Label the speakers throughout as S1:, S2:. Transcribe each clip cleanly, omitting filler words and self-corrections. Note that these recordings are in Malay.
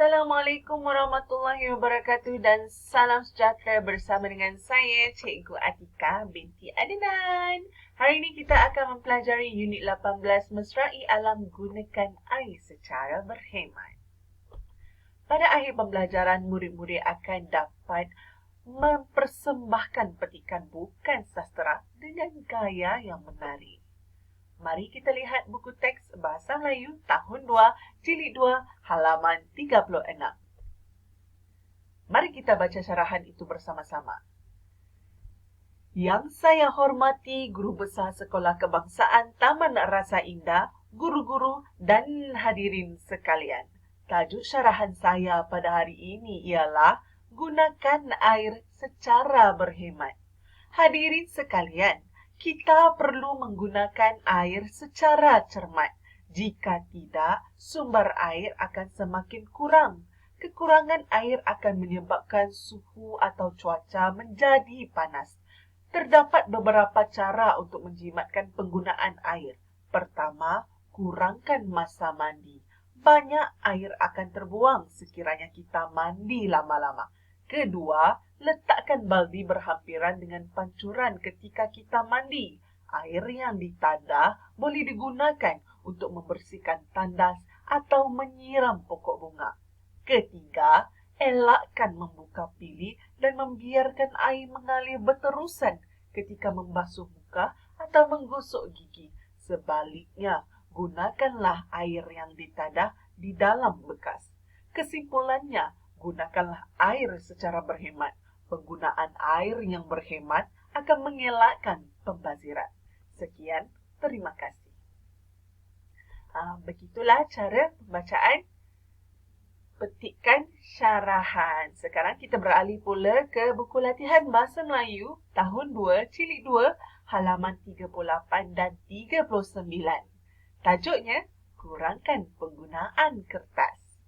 S1: Assalamualaikum warahmatullahi wabarakatuh dan salam sejahtera bersama dengan saya, Cikgu Atika binti Adnan. Hari ini kita akan mempelajari unit 18 Mesra'i Alam Gunakan Air secara berhemat. Pada akhir pembelajaran, murid-murid akan dapat mempersembahkan petikan bukan sastera dengan gaya yang menarik. Mari kita lihat buku teks Bahasa Melayu tahun 2, jilid 2, halaman 36. Mari kita baca syarahan itu bersama-sama. Yang saya hormati guru besar Sekolah Kebangsaan Taman Rasa Indah, guru-guru dan hadirin sekalian. Tajuk syarahan saya pada hari ini ialah gunakan air secara berhemat. Hadirin sekalian, kita perlu menggunakan air secara cermat. Jika tidak, sumber air akan semakin kurang. Kekurangan air akan menyebabkan suhu atau cuaca menjadi panas. Terdapat beberapa cara untuk menjimatkan penggunaan air. Pertama, kurangkan masa mandi. Banyak air akan terbuang sekiranya kita mandi lama-lama. Kedua, letakkan baldi berhampiran dengan pancuran ketika kita mandi. Air yang ditadah boleh digunakan untuk membersihkan tandas atau menyiram pokok bunga. Ketiga, elakkan membuka bilik dan membiarkan air mengalir berterusan ketika membasuh muka atau menggosok gigi. Sebaliknya, gunakanlah air yang ditadah di dalam bekas. Kesimpulannya, gunakanlah air secara berhemat. Penggunaan air yang berhemat akan mengelakkan pembaziran. Sekian, terima kasih. Begitulah cara pembacaan petikan syarahan. Sekarang kita beralih pula ke buku latihan Bahasa Melayu tahun 2, jilid 2, halaman 38 dan 39. Tajuknya, kurangkan penggunaan kertas.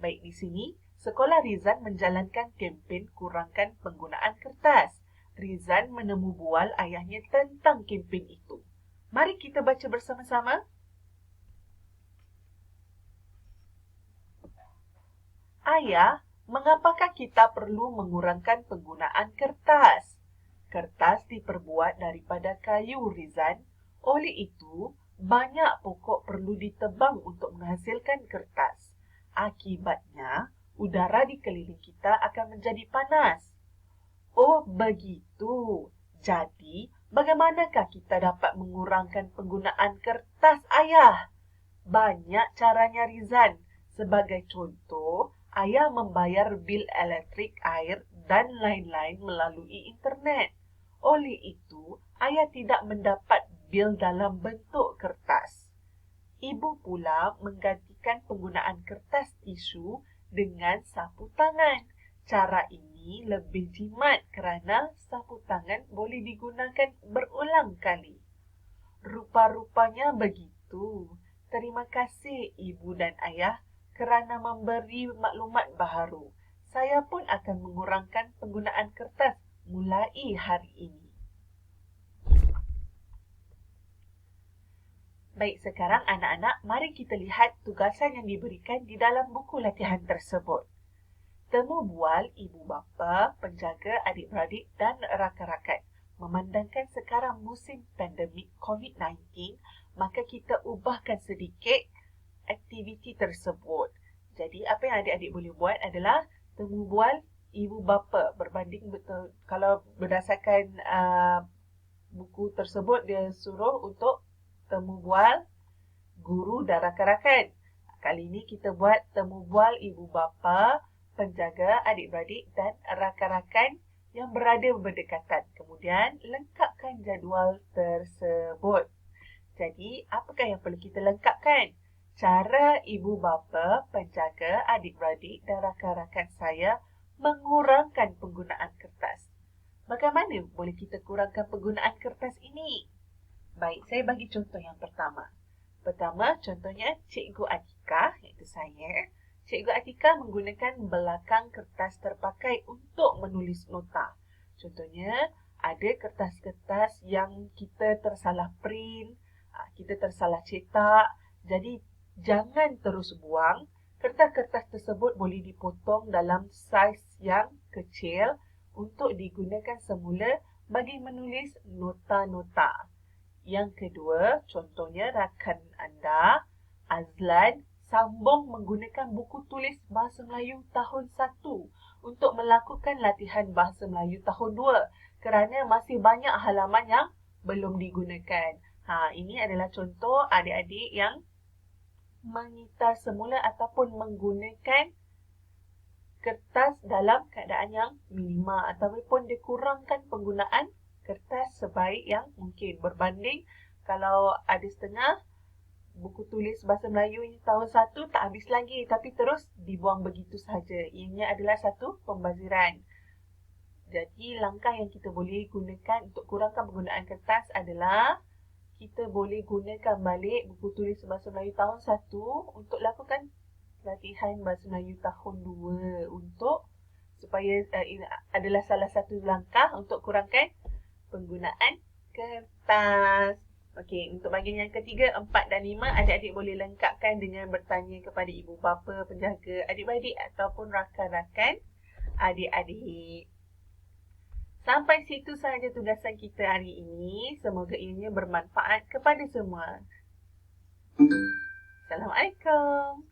S1: Baik, di sini, Sekolah Rizan menjalankan kempen kurangkan penggunaan kertas. Rizan menemu bual ayahnya tentang kempen itu. Mari kita baca bersama-sama. Ayah, mengapakah kita perlu mengurangkan penggunaan kertas? Kertas diperbuat daripada kayu, Rizan. Oleh itu, banyak pokok perlu ditebang untuk menghasilkan kertas. Akibatnya, udara di keliling kita akan menjadi panas. Oh, begitu. Jadi, bagaimanakah kita dapat mengurangkan penggunaan kertas, Ayah? Banyak caranya, Rizan. Sebagai contoh, Ayah membayar bil elektrik, air, dan lain-lain melalui internet. Oleh itu, Ayah tidak mendapat bil dalam bentuk kertas. Ibu pula menggantikan penggunaan kertas tisu dengan sapu tangan. Cara ini lebih jimat kerana sapu tangan boleh digunakan berulang kali. Rupa-rupanya begitu. Terima kasih Ibu dan Ayah kerana memberi maklumat baharu. Saya pun akan mengurangkan penggunaan kertas mulai hari ini. Baik, sekarang anak-anak, mari kita lihat tugasan yang diberikan di dalam buku latihan tersebut. Temu bual ibu bapa, penjaga adik-beradik dan rakan-rakan. Memandangkan sekarang musim pandemik COVID-19, maka kita ubahkan sedikit aktiviti tersebut. Jadi, apa yang adik-adik boleh buat adalah temu bual ibu bapa berbanding betul. Kalau berdasarkan buku tersebut, dia suruh untuk temu bual guru dan rakan-rakan. Kali ini kita buat temu bual ibu bapa, penjaga adik-beradik dan rakan-rakan yang berada berdekatan. Kemudian lengkapkan jadual tersebut. Jadi, apakah yang perlu kita lengkapkan? Cara ibu bapa, penjaga adik-beradik dan rakan-rakan saya mengurangkan penggunaan kertas. Bagaimana boleh kita kurangkan penggunaan kertas ini? Baik, saya bagi contoh yang pertama. Pertama, contohnya Cikgu Atika, iaitu saya. Cikgu Atika menggunakan belakang kertas terpakai untuk menulis nota. Contohnya, ada kertas-kertas yang kita tersalah print, kita tersalah cetak. Jadi, jangan terus buang. Kertas-kertas tersebut boleh dipotong dalam saiz yang kecil untuk digunakan semula bagi menulis nota-nota. Yang kedua, contohnya rakan anda, Azlan, sambung menggunakan buku tulis Bahasa Melayu tahun 1 untuk melakukan latihan Bahasa Melayu tahun 2 kerana masih banyak halaman yang belum digunakan. Ini adalah contoh adik-adik yang menyita semula ataupun menggunakan kertas dalam keadaan yang minima ataupun dikurangkan penggunaan kertas sebaik yang mungkin berbanding kalau ada setengah buku tulis Bahasa Melayu ini tahun 1 tak habis lagi tapi terus dibuang begitu sahaja. Ianya adalah satu pembaziran. Jadi langkah yang kita boleh gunakan untuk kurangkan penggunaan kertas adalah kita boleh gunakan balik buku tulis Bahasa Melayu tahun 1 untuk lakukan latihan Bahasa Melayu tahun 2 untuk supaya ini adalah salah satu langkah untuk kurangkan penggunaan kertas. Okey, untuk bahagian yang ketiga, 4 dan 5, adik-adik boleh lengkapkan dengan bertanya kepada ibu bapa, penjaga adik-beradik ataupun rakan-rakan adik-adik. Sampai situ sahaja tugasan kita hari ini. Semoga ianya bermanfaat kepada semua. Assalamualaikum.